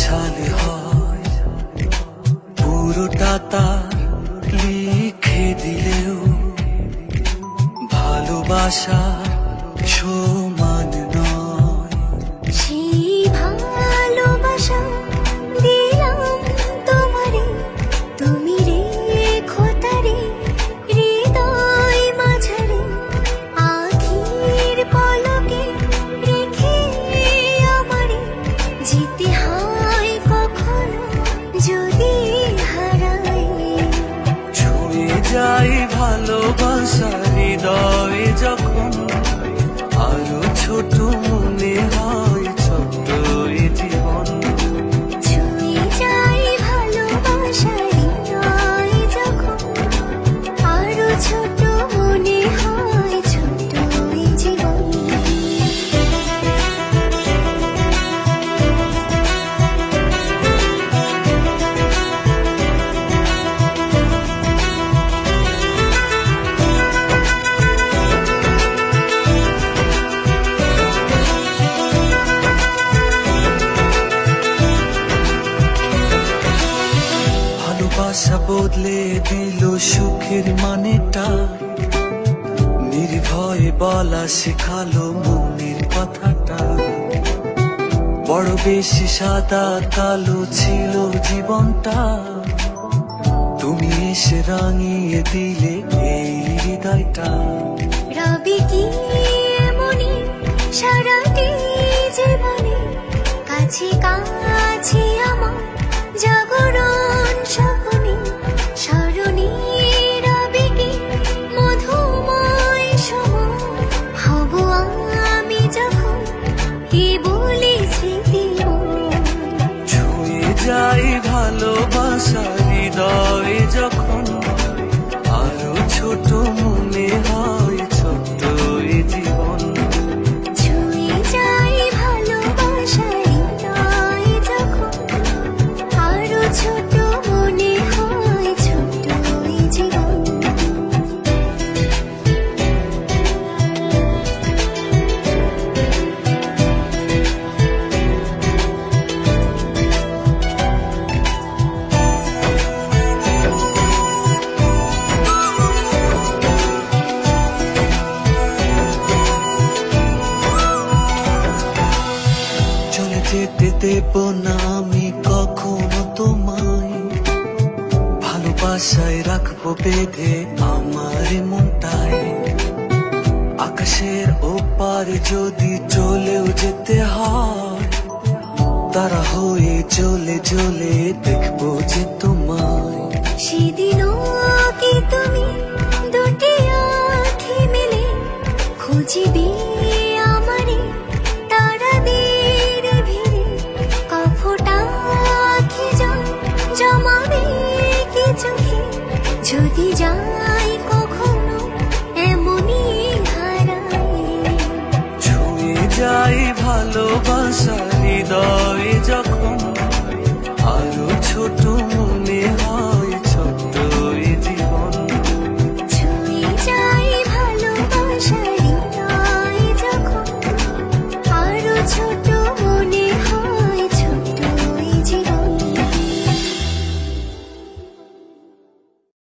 সালে হয় পুরোটা তার লিখে দিলেও ভালোবাসা সমান নয়। সেই ভালোবাসা দিলাম তোমারে, তুমি রেখো তারে হৃদয় মাঝারে। আখির পলকে রেখে আমারে যেতে হয় কখনো যদি হারাই। ছুঁয়ে যাই ভালোবাসা হৃদয় যখন, আরো ছোট মনে হয় ছোট্ট এই জীবন। ছুঁয়ে যাই ভালোবাসা হৃদয় যখন, আরো ছোট মনে হয় ছোট্ট এই জীবন। ভালোবাসা বদলে দিল সুখের মানেটা, নির্ভয়ে বলা শেখালো মনের কথাটা। বড় বেশি সাদা কালো ছিল জীবনটা, তুমি এসে রাঙিয়ে দিলে এই হৃদয়টা। রবি কি এমনি সারাটি জীবনে কাছে কাছে আমার জাগরণ স্বপ্নে স্মরণে। রবি কি মধুময় সময় হব আমি যখন কি বলি স্মৃতি। ছুঁয়ে যাই ভালোবাসা হৃদয় যখন, আরো ছোট মনে হয় ছোট্ট এই জীবন। ছুঁয়ে যাই ভালোবাসা হৃদয় যখন, আরো ছোট মনে হয় ছোট্ট এই জীবন। চলে যেতে দেব না আমি কখনো তোমায়, ভালোবাসায় রাখবো বেঁধে আমার মনটায়। আকাশের ওপারে যদি চলেও যেতে হয়, তারা হয়ে চলে চলে দেখবো যে তোমায়। সেদিনও কি তুমি দুটি আঁখি মিলে খুঁজিবে আমারে তারাদের ভিড়ে। কফোটা আঁখি জমাবে কি চোখে যদি যাই কখনো এমনি হারাই। ছুঁয়ে যাই ভালোবাসা হৃদয়